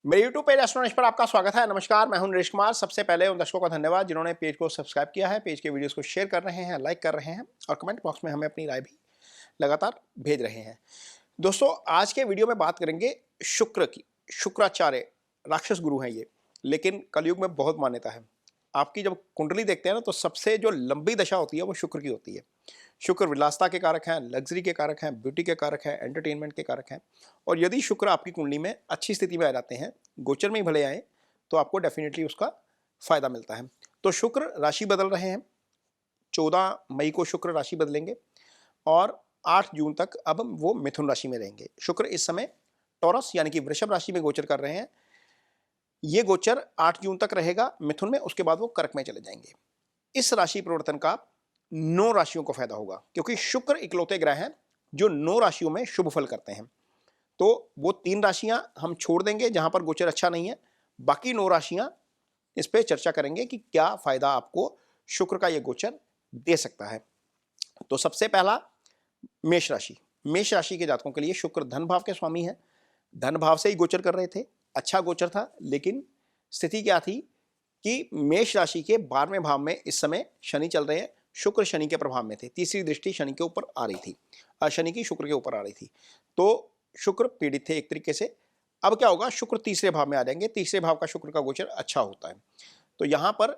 मेरे YouTube page एस्ट्रोनॉमिस्ट पर आपका स्वागत है। नमस्कार, मैं हूं नरेश कुमार। सबसे पहले उन दर्शकों का धन्यवाद जिन्होंने पेज को सब्सक्राइब किया है, पेज के वीडियोस को शेयर कर रहे हैं, लाइक कर रहे हैं और कमेंट बॉक्स में हमें अपनी राय भी लगातार भेज रहे हैं। दोस्तों, आज के वीडियो में बात करेंगे शुक्र की। शुक्राचार्य राक्षस गुरु हैं ये, लेकिन कलयुग में बहुत मान्यता है। आपकी जब कुंडली देखते हैं ना, तो सबसे जो लंबी दशा होती है वो शुक्र की होती है। शुक्र विलासता के कारक हैं, लग्जरी के कारक हैं, ब्यूटी के कारक हैं, एंटरटेनमेंट के कारक हैं। और यदि शुक्र आपकी कुंडली में अच्छी स्थिति में आ जाते हैं, गोचर में ही भले आए, तो आपको डेफिनेटली उसका फायदा मिलता है। तो शुक्र राशि बदल रहे हैं। 14 मई को शुक्र राशि बदलेंगे और 8 जून तक अब वो मिथुन राशि में रहेंगे। शुक्र इस समय टॉरस यानी कि वृषभ राशि में गोचर कर रहे हैं। ये गोचर 8 जून तक रहेगा मिथुन में, उसके बाद वो कर्क में चले जाएंगे। इस राशि परिवर्तन का 9 राशियों को फायदा होगा, क्योंकि शुक्र इकलौते ग्रह हैं जो 9 राशियों में शुभ फल करते हैं। तो वो 3 राशियां हम छोड़ देंगे जहां पर गोचर अच्छा नहीं है, बाकी 9 राशियां इस पे चर्चा करेंगे कि क्या फायदा आपको शुक्र का ये गोचर दे सकता है। तो सबसे पहला मेष राशि। मेष राशि के जातकों के लिए शुक्र धन भाव के स्वामी है। धन भाव से ही गोचर कर रहे थे, अच्छा गोचर था, लेकिन स्थिति क्या थी कि मेष राशि के 12वें भाव में इस समय शनि चल रहे हैं। शुक्र शनि के प्रभाव में थे, तीसरी दृष्टि शनि के ऊपर आ रही थी, शनि की शुक्र के ऊपर आ रही थी, तो शुक्र पीड़ित थे एक तरीके से। अब क्या होगा, शुक्र तीसरे भाव में आ जाएंगे। तीसरे भाव का शुक्र का गोचर अच्छा होता है। तो यहां पर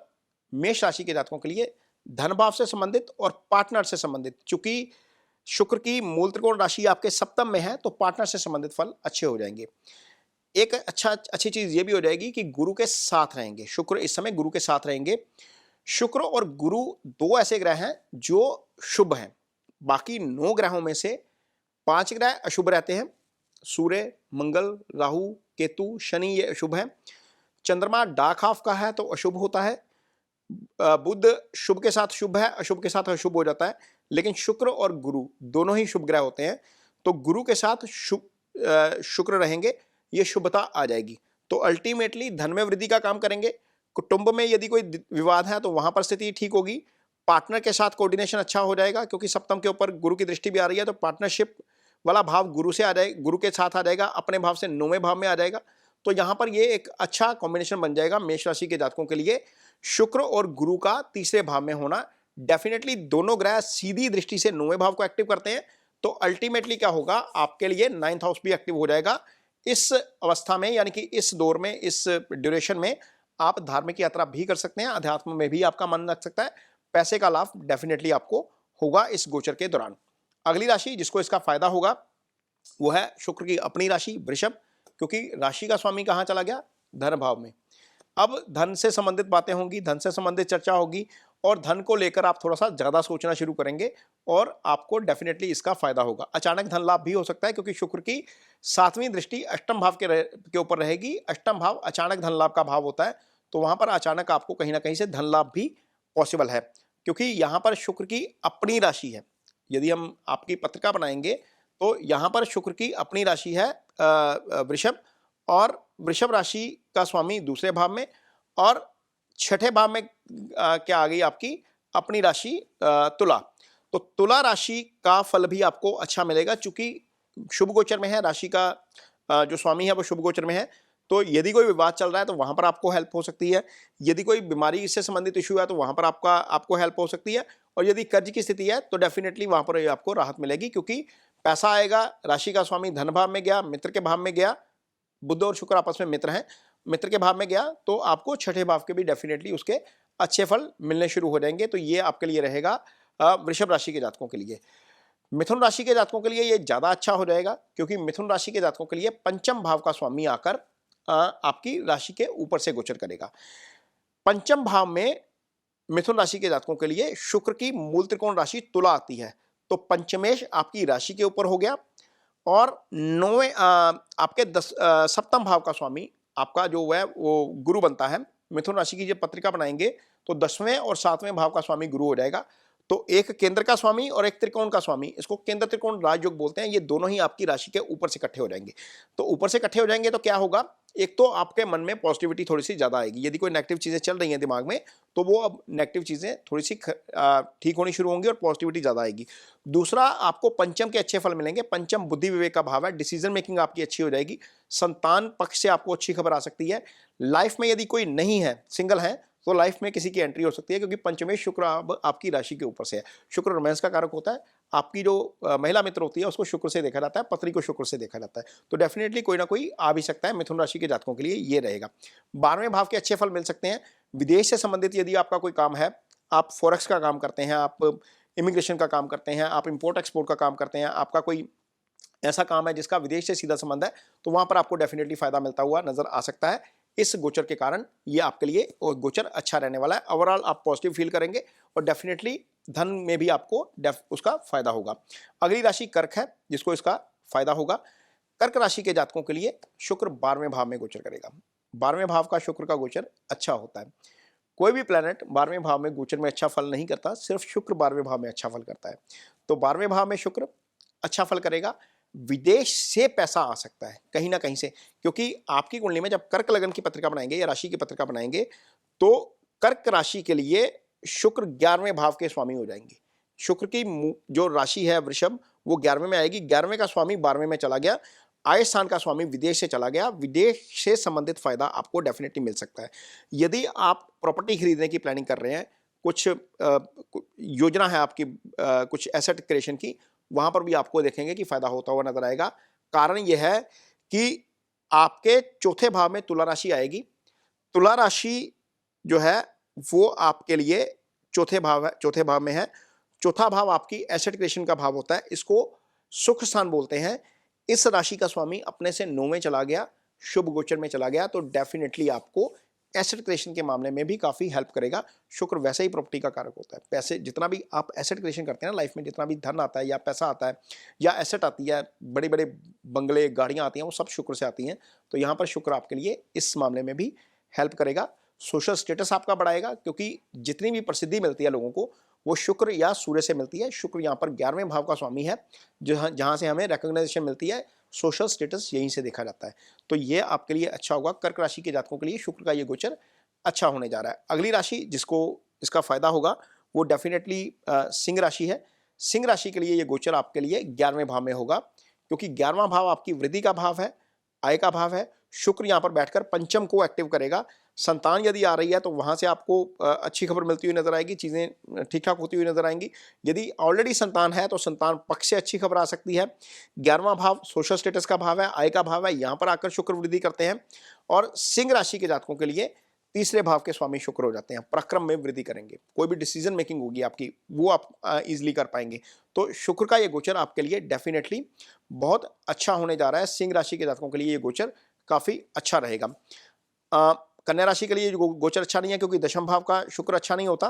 मेष राशि के जातकों के लिए धन भाव से संबंधित और पार्टनर से संबंधित, चूंकि शुक्र की मूल त्रिकोण राशि आपके सप्तम में है, तो पार्टनर से संबंधित फल अच्छे हो जाएंगे। एक अच्छी चीज ये भी हो जाएगी कि गुरु के साथ रहेंगे। शुक्र इस समय गुरु के साथ रहेंगे। शुक्र और गुरु 2 ऐसे ग्रह हैं जो शुभ हैं। बाकी 9 ग्रहों में से 5 ग्रह अशुभ रहते हैं। सूर्य, मंगल, राहु, केतु, शनि ये अशुभ हैं। चंद्रमा डार्क हाफ का है तो अशुभ होता है। बुध शुभ के साथ शुभ है, अशुभ के साथ अशुभ हो जाता है। लेकिन शुक्र और गुरु दोनों ही शुभ ग्रह होते हैं, तो गुरु के साथ शुक्र रहेंगे, ये शुभता आ जाएगी। तो अल्टीमेटली धन में वृद्धि का काम करेंगे। कुटुंब में यदि कोई विवाद है तो वहां पर स्थिति ठीक होगी। पार्टनर के साथ कोऑर्डिनेशन अच्छा हो जाएगा, क्योंकि सप्तम के ऊपर गुरु की दृष्टि भी आ रही है, तो पार्टनरशिप वाला भाव गुरु से आ जाएगा, गुरु के साथ आ जाएगा, अपने भाव से 9वें भाव में आ जाएगा। तो यहां पर ये एक अच्छा कॉम्बिनेशन बन जाएगा मेष राशि के जातकों के लिए। शुक्र और गुरु का तीसरे भाव में होना, डेफिनेटली दोनों ग्रह सीधी दृष्टि से 9वें भाव को एक्टिव करते हैं। तो अल्टीमेटली क्या होगा, आपके लिए 9th हाउस भी एक्टिव हो जाएगा। इस अवस्था में, यानी कि इस दौर में, इस ड्यूरेशन में आप धार्मिक यात्रा भी कर सकते हैं, अध्यात्म में भी आपका मन लग सकता है। पैसे का लाभ डेफिनेटली आपको होगा इस गोचर के दौरान। अगली राशि जिसको इसका फायदा होगा वो है शुक्र की अपनी राशि वृषभ, क्योंकि राशि का स्वामी कहां चला गया, धन भाव में। अब धन से संबंधित बातें होंगी, धन से संबंधित चर्चा होगी, और धन को लेकर आप थोड़ा सा ज्यादा सोचना शुरू करेंगे और आपको डेफिनेटली इसका फायदा होगा। अचानक धन लाभ भी हो सकता है, क्योंकि शुक्र की 7वीं दृष्टि अष्टम भाव के ऊपर रहेगी। अष्टम भाव अचानक धन लाभ का भाव होता है, तो वहां पर अचानक आपको कहीं ना कहीं से धन लाभ भी पॉसिबल है, क्योंकि यहां पर शुक्र की अपनी राशि है। यदि हम आपकी पत्रिका बनाएंगे तो यहां पर शुक्र की अपनी राशि है वृषभ, और वृषभ राशि का स्वामी दूसरे भाव में, और छठे भाव में क्या आ गई आपकी अपनी राशि तुला। तो तुला राशि का फल भी आपको अच्छा मिलेगा, चूंकि शुभ गोचर में है, राशि का जो स्वामी है वो शुभ गोचर में है। तो यदि कोई विवाद चल रहा है तो वहां पर आपको हेल्प हो सकती है। यदि कोई बीमारी से संबंधित इशू है तो वहां पर आपको हेल्प हो सकती है। और यदि कर्ज की स्थिति है तो डेफिनेटली वहां पर आपको राहत मिलेगी, क्योंकि पैसा आएगा। राशि का स्वामी धन भाव में गया, मित्र के भाव में गया। बुध और शुक्र आपस में मित्र हैं, मित्र के भाव में गया तो आपको छठे भाव के भी डेफिनेटली उसके अच्छे फल मिलने शुरू हो जाएंगे। तो ये आपके लिए रहेगा वृषभ राशि के जातकों के लिए। मिथुन राशि के जातकों के लिए ये ज्यादा अच्छा हो जाएगा, क्योंकि मिथुन राशि के जातकों के लिए पंचम भाव का स्वामी आकर आपकी राशि के ऊपर से गोचर करेगा। पंचम भाव में मिथुन राशि के जातकों के लिए शुक्र की मूल त्रिकोण राशि तुला आती है, तो पंचमेश आपकी राशि के ऊपर हो गया। और 9वें आपके 7म भाव का स्वामी आपका जो है वो गुरु बनता है। मिथुन राशि की जब पत्रिका बनाएंगे तो 10वें और 7वें भाव का स्वामी गुरु हो जाएगा। तो एक केंद्र का स्वामी और एक त्रिकोण का स्वामी, इसको केंद्र त्रिकोण राजयोग बोलते हैं, ये दोनों ही आपकी राशि के ऊपर से इकट्ठे हो जाएंगे। तो ऊपर से इकट्ठे हो जाएंगे तो क्या होगा, एक तो आपके मन में पॉजिटिविटी थोड़ी सी ज्यादा आएगी, यदि कोई नेगेटिव चीजें चल रही हैं दिमाग में तो वो अब नेगेटिव चीजें थोड़ी सी ठीक होनी शुरू होंगी और पॉजिटिविटी ज्यादा आएगी। दूसरा, आपको पंचम के अच्छे फल मिलेंगे। पंचम बुद्धि विवेक का भाव है, डिसीजन मेकिंग आपकी अच्छी हो जाएगी। संतान पक्ष से आपको अच्छी खबर आ सकती है। लाइफ में यदि कोई नहीं है, सिंगल है, तो लाइफ में किसी की एंट्री हो सकती है, क्योंकि पंचमेश शुक्र अब आपकी राशि के ऊपर से है। शुक्र रोमांस का कारक होता है। आपकी जो महिला मित्र होती है उसको शुक्र से देखा जाता है, पत्नी को शुक्र से देखा जाता है। तो डेफिनेटली कोई ना कोई आ भी सकता है। मिथुन राशि के जातकों के लिए ये रहेगा। 12वें भाव के अच्छे फल मिल सकते हैं। विदेश से संबंधित यदि आपका कोई काम है, आप फॉरेक्स का काम करते हैं, आप इमिग्रेशन का काम करते हैं, आप इंपोर्ट एक्सपोर्ट का काम करते हैं, आपका कोई ऐसा काम है जिसका विदेश से सीधा संबंध है, तो वहां पर आपको डेफिनेटली फायदा मिलता हुआ नजर आ सकता है। इस गोचर के कारण ये आपके लिए गोचर अच्छा रहने वाला है। ओवरऑल आप पॉजिटिव फील करेंगे और डेफिनेटली धन में भी आपको उसका फायदा होगा। अगली राशि कर्क है, जिसको इसका फायदा होगा। कर्क राशि के जातकों के लिए शुक्र 12वें भाव में गोचर करेगा। 12वें भाव का शुक्र का गोचर अच्छा होता है। कोई भी प्लेनेट 12वें भाव में गोचर में अच्छा फल नहीं करता, सिर्फ शुक्र 12वें भाव में अच्छा फल करता है। तो 12वें भाव में शुक्र अच्छा फल करेगा। विदेश से पैसा आ सकता है कहीं ना कहीं से, क्योंकि आपकी कुंडली में जब कर्क लगन की पत्रिका बनाएंगे या राशि की पत्रिका बनाएंगे तो कर्क राशि के लिए शुक्र 11वें भाव के स्वामी हो जाएंगे। शुक्र की जो राशि है वृषभ, वो 11वें में आएगी। 11वें का स्वामी 12वें में चला गया। आय स्थान का स्वामी विदेश से चला गया। विदेश से संबंधित फायदा आपको डेफिनेटली मिल सकता है। यदि आप प्रॉपर्टी खरीदने की प्लानिंग कर रहे हैं, कुछ योजना है आपकी कुछ एसेट क्रिएशन की, वहां पर भी आपको देखेंगे कि फायदा होता हुआ नजर आएगा। कारण यह है कि आपके चौथे भाव में तुला राशि आएगी। तुला राशि जो है वो आपके लिए चौथे भाव में है। चौथा भाव आपकी एसेट क्रिएशन का भाव होता है, इसको सुख स्थान बोलते हैं। इस राशि का स्वामी अपने से 9वें चला गया, शुभ गोचर में चला गया, तो डेफिनेटली आपको एसेट क्रिएशन के मामले में भी काफी हेल्प करेगा। शुक्र वैसे ही प्रॉपर्टी का कारक होता है। पैसे जितना भी आप एसेट क्रिएशन करते हैं ना लाइफ में, जितना भी धन आता है या पैसा आता है या एसेट आती है, बड़े बड़े बंगले गाड़ियां आती हैं, वो सब शुक्र से आती हैं। तो यहाँ पर शुक्र आपके लिए इस मामले में भी हेल्प करेगा। सोशल स्टेटस आपका बढ़ाएगा, क्योंकि जितनी भी प्रसिद्धि मिलती है लोगों को वो शुक्र या सूर्य से मिलती है। शुक्र यहाँ पर 11वें भाव का स्वामी है, जहां से हमें रिकॉग्नाइजेशन मिलती है, सोशल स्टेटस यहीं से देखा जाता है। तो ये आपके लिए अच्छा होगा। कर्क राशि के जातकों के लिए शुक्र का ये गोचर अच्छा होने जा रहा है। अगली राशि जिसको इसका फायदा होगा वो डेफिनेटली सिंह राशि है। सिंह राशि के लिए ये गोचर आपके लिए 11वें भाव में होगा, क्योंकि 11वां भाव आपकी वृद्धि का भाव है, आय का भाव है। शुक्र यहाँ पर बैठकर पंचम को एक्टिव करेगा। संतान यदि आ रही है तो वहां से आपको अच्छी खबर मिलती हुई नजर आएगी, चीजें ठीक ठाक होती हुई नजर आएंगी। यदि ऑलरेडी संतान है तो संतान पक्ष से अच्छी खबर आ सकती है। 11वां भाव सोशल स्टेटस का भाव है, आय का भाव है, यहाँ पर आकर शुक्र वृद्धि करते हैं। और सिंह राशि के जातकों के लिए तीसरे भाव के स्वामी शुक्र हो जाते हैं, पराक्रम में वृद्धि करेंगे। कोई भी डिसीजन मेकिंग होगी आपकी वो आप इजिली कर पाएंगे। तो शुक्र का ये गोचर आपके लिए डेफिनेटली बहुत अच्छा होने जा रहा है। सिंह राशि के जातकों के लिए ये गोचर काफी अच्छा रहेगा। कन्या राशि के लिए गोचर अच्छा नहीं है, क्योंकि दशम भाव का शुक्र अच्छा नहीं होता।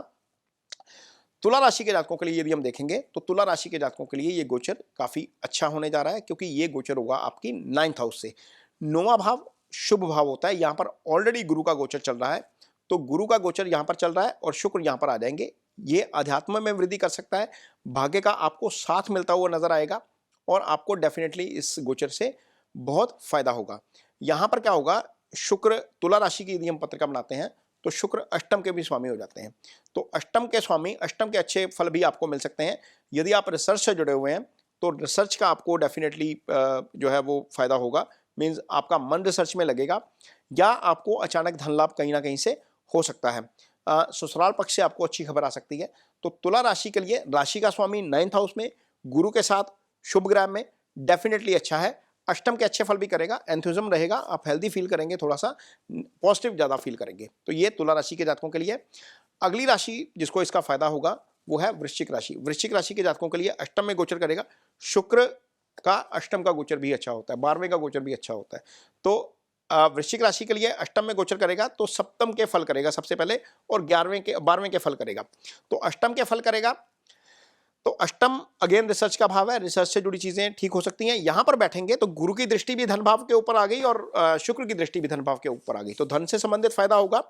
तुला राशि के जातकों के लिए यदि हम देखेंगे तो तुला राशि के जातकों के लिए ये गोचर काफी अच्छा होने जा रहा है, क्योंकि ये गोचर होगा आपकी 9th हाउस से। 9वां भाव शुभ भाव होता है। यहाँ पर ऑलरेडी गुरु का गोचर चल रहा है, तो गुरु का गोचर यहाँ पर चल रहा है और शुक्र यहाँ पर आ जाएंगे। ये अध्यात्म में वृद्धि कर सकता है, भाग्य का आपको साथ मिलता हुआ नजर आएगा और आपको डेफिनेटली इस गोचर से बहुत फायदा होगा। यहाँ पर क्या होगा, शुक्र तुला राशि की यदि हम पत्रिका बनाते हैं तो शुक्र अष्टम के भी स्वामी हो जाते हैं। तो अष्टम के स्वामी, अष्टम के अच्छे फल भी आपको मिल सकते हैं। यदि आप रिसर्च से जुड़े हुए हैं तो रिसर्च का आपको डेफिनेटली जो है वो फायदा होगा। मीन्स आपका मन रिसर्च में लगेगा या आपको अचानक धन लाभ कहीं ना कहीं से हो सकता है। ससुराल पक्ष से आपको अच्छी खबर आ सकती है। तो तुला राशि के लिए राशि का स्वामी 9th हाउस में गुरु के साथ शुभ ग्रह में डेफिनेटली अच्छा है। अष्टम के अच्छे फल भी करेगा, एंथुजिज्म रहेगा, आप हेल्दी फील करेंगे, थोड़ा सा पॉजिटिव ज्यादा फील करेंगे। तो ये तुला राशि के जातकों के लिए। अगली राशि जिसको इसका फायदा होगा वो है वृश्चिक राशि। वृश्चिक राशि के जातकों के लिए अष्टम में गोचर करेगा। शुक्र का अष्टम का गोचर भी अच्छा होता है, 12वें का गोचर भी अच्छा होता है। तो वृश्चिक राशि के लिए अष्टम में गोचर करेगा तो सप्तम के फल करेगा सबसे पहले, और 12वें के फल करेगा। तो अष्टम के फल करेगा तो अष्टम अगेन रिसर्च का भाव है, रिसर्च से जुड़ी चीजें ठीक हो सकती हैं। यहां पर बैठेंगे तो गुरु की दृष्टि भी धन भाव के ऊपर आ गई और शुक्र की दृष्टि भी धन भाव के ऊपर आ गई, तो धन से संबंधित फायदा होगा।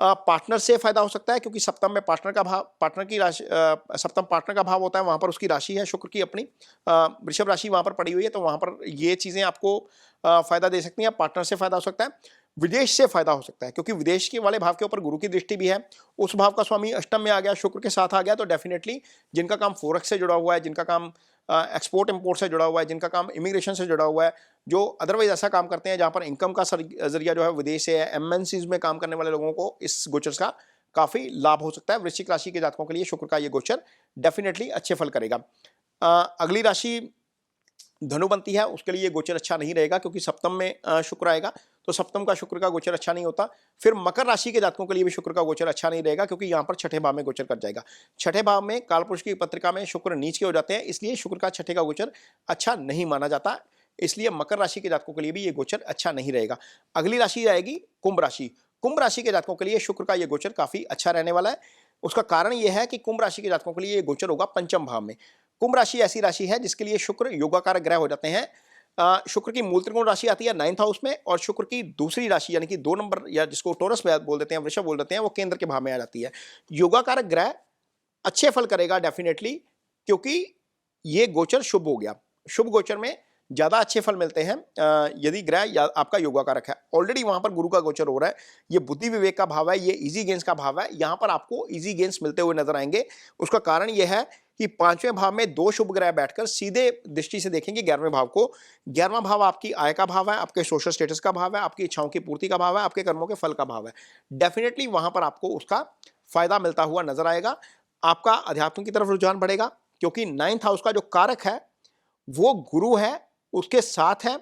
पार्टनर से फायदा हो सकता है, क्योंकि सप्तम में पार्टनर का भाव, पार्टनर की राशि, सप्तम पार्टनर का भाव होता है, वहां पर उसकी राशि है शुक्र की अपनी, वृषभ राशि वहां पर पड़ी हुई है, तो वहां पर ये चीजें आपको फायदा दे सकती हैं। पार्टनर से फायदा हो सकता है, विदेश से फायदा हो सकता है, क्योंकि विदेश के वाले भाव के ऊपर गुरु की दृष्टि भी है, उस भाव का स्वामी अष्टम में आ गया, शुक्र के साथ आ गया, तो डेफिनेटली जिनका काम फोरेक्स से जुड़ा हुआ है, जिनका काम एक्सपोर्ट इंपोर्ट से जुड़ा हुआ है, जिनका काम इमिग्रेशन से जुड़ा हुआ है, जो अदरवाइज ऐसा काम करते हैं जहां पर इनकम का जरिया जो है विदेश से है, एमएनसीज में काम करने वाले लोगों को इस गोचर का काफी लाभ हो सकता है। वृश्चिक राशि के जातकों के लिए शुक्र का ये गोचर डेफिनेटली अच्छे फल करेगा। अगली राशि धनु बनती है, उसके लिए गोचर अच्छा नहीं रहेगा, क्योंकि सप्तम में शुक्र आएगा, तो सप्तम का शुक्र का गोचर अच्छा नहीं होता। फिर मकर राशि के जातकों के लिए भी शुक्र का गोचर अच्छा नहीं रहेगा, क्योंकि यहाँ पर छठे भाव में गोचर कर जाएगा। छठे भाव में कालपुरुष की पत्रिका में शुक्र नीच के हो जाते हैं, इसलिए शुक्र का छठे का गोचर अच्छा नहीं माना जाता, इसलिए मकर राशि के जातकों के लिए भी ये गोचर अच्छा नहीं रहेगा। अगली राशि आएगी कुंभ राशि। कुंभ राशि के जातकों के लिए शुक्र का ये गोचर काफी अच्छा रहने वाला है। उसका कारण यह है कि कुंभ राशि के जातकों के लिए ये गोचर होगा पंचम भाव में। कुंभ राशि ऐसी राशि है जिसके लिए शुक्र योगाकारक ग्रह हो जाते हैं। शुक्र की मूल त्रिकोण राशि आती है 9th हाउस में, और शुक्र की दूसरी राशि यानी कि 2 नंबर, या जिसको टोरस बोल देते हैं, वृषभ बोल देते हैं, वो केंद्र के भाव में आ जाती है। योगाकारक ग्रह अच्छे फल करेगा डेफिनेटली, क्योंकि ये गोचर शुभ हो गया। शुभ गोचर में ज्यादा अच्छे फल मिलते हैं यदि ग्रह आपका योगाकारक है। ऑलरेडी वहां पर गुरु का गोचर हो रहा है, ये बुद्धि विवेक का भाव है, ये इजी गेन्स का भाव है, यहां पर आपको इजी गेन्स मिलते हुए नजर आएंगे। उसका कारण यह है कि 5वें भाव में 2 शुभ ग्रह बैठकर सीधे दृष्टि से देखेंगे 11वें भाव को। 11वां भाव आपकी आय का भाव है, आपके सोशल स्टेटस का भाव है, आपकी इच्छाओं की पूर्ति का भाव है, आपके कर्मों के फल का भाव है। डेफिनेटली वहां पर आपको उसका फायदा मिलता हुआ नजर आएगा। आपका अध्यात्म की तरफ रुझान बढ़ेगा, क्योंकि 9th हाउस का जो कारक है वो गुरु है, उसके साथ है,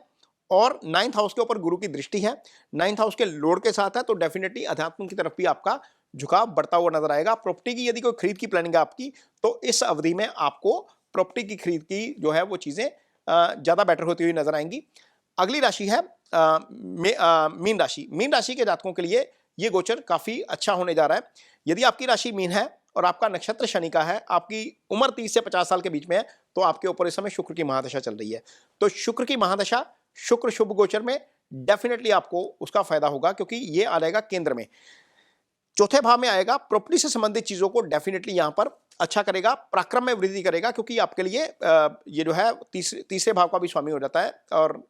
और 9th हाउस के ऊपर गुरु की दृष्टि है, 9th हाउस के लॉर्ड के साथ है, तो डेफिनेटली अध्यात्म की तरफ भी आपका झुकाव बढ़ता हुआ नजर आएगा। प्रॉपर्टी की यदि कोई खरीद की प्लानिंग है आपकी, तो इस अवधि में आपको प्रॉपर्टी की खरीद की जो है वो चीजें ज्यादा बेटर होती हुई नजर आएंगी। अगली राशि है मीन राशि। मीन राशि के जातकों के लिए ये गोचर काफी अच्छा होने जा रहा है। यदि आपकी राशि मीन है और आपका नक्षत्र शनि का है, आपकी उम्र 30 से 50 साल के बीच में है, तो आपके ऊपर इस समय शुक्र की महादशा चल रही है। तो शुक्र की महादशा, शुक्र शुभ गोचर में डेफिनेटली आपको उसका फायदा होगा, क्योंकि ये आ जाएगा केंद्र में, चौथे भाव में आएगा। प्रॉपर्टी से संबंधित चीजों को डेफिनेटली यहां पर अच्छा करेगा, पराक्रम में वृद्धि करेगा, क्योंकि आपके लिए ये जो है तीसरे भाव का भी स्वामी हो जाता है, और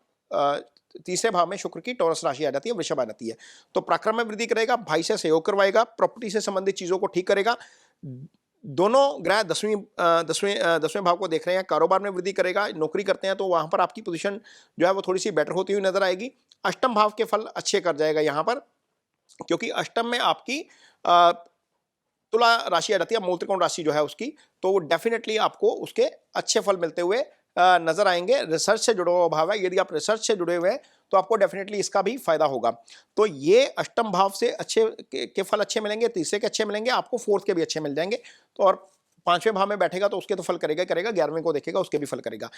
तीसरे भाव में शुक्र की टॉरस राशि आ जाती है, वृषभ आ जाती है, तो पराक्रम में वृद्धि करेगा, भाई से सहयोग करवाएगा, प्रॉपर्टी से संबंधित चीजों को ठीक करेगा। दोनों ग्रह 10वें भाव को देख रहे हैं, कारोबार में वृद्धि करेगा। नौकरी करते हैं तो वहां पर आपकी पोजीशन जो है वो थोड़ी सी बेटर होती हुई नजर आएगी। अष्टम भाव के फल अच्छे कर जाएगा यहां पर, क्योंकि अष्टम में आपकी तुला राशि आ जाती है, मूल त्रिकोण राशि जो है उसकी, तो डेफिनेटली आपको उसके अच्छे फल मिलते हुए नजर आएंगे। रिसर्च से जुड़ा हुआ भाव है, यदि आप रिसर्च से जुड़े हुए हैं तो आपको डेफिनेटली इसका भी फायदा होगा। तो ये अष्टम भाव से अच्छे के फल अच्छे मिलेंगे, तीसरे के अच्छे मिलेंगे, आपको फोर्थ के भी अच्छे मिल जाएंगे। तो और 5वें भाव में बैठेगा तो उसके तो फल करेगा करेगा, 11वें को देखेगा उसके भी फल करेगा।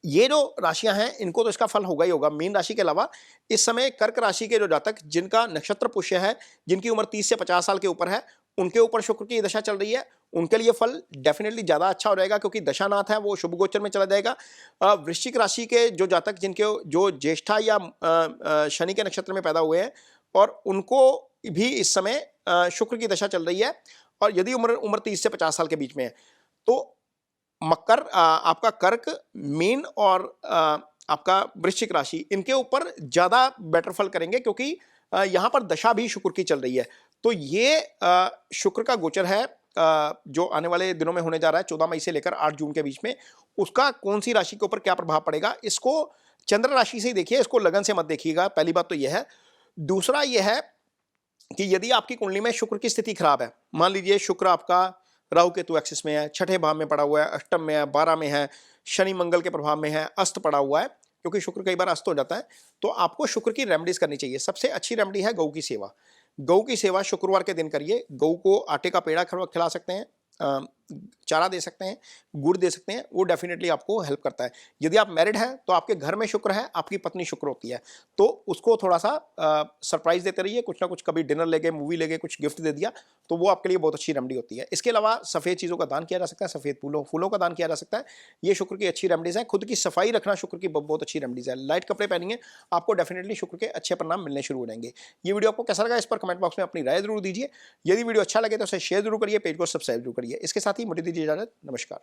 ये जो राशियां हैं इनको तो इसका फल होगा ही होगा। मीन राशि के अलावा इस समय कर्क राशि के जो जातक जिनका नक्षत्र पुष्य है, जिनकी उम्र 30 से 50 साल के ऊपर है, उनके ऊपर शुक्र की दशा चल रही है, उनके लिए फल डेफिनेटली ज्यादा अच्छा हो जाएगा, क्योंकि दशानाथ है वो शुभ गोचर में चला जाएगा। वृश्चिक राशि के जो जातक जिनके जो ज्येष्ठा या शनि के नक्षत्र में पैदा हुए हैं, और उनको भी इस समय शुक्र की दशा चल रही है, और यदि उम्र 30 से 50 साल के बीच में है, तो मकर, आपका कर्क, मीन और आपका वृश्चिक राशि, इनके ऊपर ज्यादा बेटर फल करेंगे, क्योंकि यहां पर दशा भी शुक्र की चल रही है। तो ये शुक्र का गोचर है जो आने वाले दिनों में होने जा रहा है 14 मई से लेकर 8 जून के बीच में, उसका कौन सी राशि के ऊपर क्या प्रभाव पड़ेगा, इसको चंद्र राशि से ही देखिए, इसको लगन से मत देखिएगा। पहली बात तो यह है। दूसरा यह है कि यदि आपकी कुंडली में शुक्र की स्थिति खराब है, मान लीजिए शुक्र आपका राहु केतु एक्सिस में है, छठे भाव में पड़ा हुआ है, अष्टम में है, 12 में है, शनि मंगल के प्रभाव में है, अस्त पड़ा हुआ है, क्योंकि शुक्र कई बार अस्त हो जाता है, तो आपको शुक्र की रेमेडीज करनी चाहिए। सबसे अच्छी रेमेडी है गौ की सेवा। गौ की सेवा शुक्रवार के दिन करिए। गौ को आटे का पेड़ा खिला सकते हैं, चारा दे सकते हैं, गुड़ दे सकते हैं, वो डेफिनेटली आपको हेल्प करता है। यदि आप मैरिड हैं तो आपके घर में शुक्र है, आपकी पत्नी शुक्र होती है, तो उसको थोड़ा सा सरप्राइज देते रहिए, कुछ ना कुछ, कभी डिनर ले गए, मूवी ले गए, कुछ गिफ्ट दे दिया, तो वो आपके लिए बहुत अच्छी रेमेडी होती है। इसके अलावा सफ़ेद चीज़ों का दान किया जा सकता है, सफ़ेद फूलों का दान किया जा सकता है। ये शुक्र की अच्छी रेमेडीज़ हैं। खुद की सफाई रखना शुक्र की बहुत अच्छी रेमेडीज़ है। लाइट कपड़े पहनेंगे, आपको डेफिनेटली शुक्र के अच्छे परिणाम मिलने शुरू हो जाएंगे। ये वीडियो आपको कैसा लगा, इस पर कमेंट बॉक्स में अपनी राय जरूर दीजिए। यदि वीडियो अच्छा लगे तो उसे शेयर जरूर करिए, पेज को सब्सक्राइब जरूर करिए। इसके साथ ही मुझे दीजिए इजाजत। नमस्कार।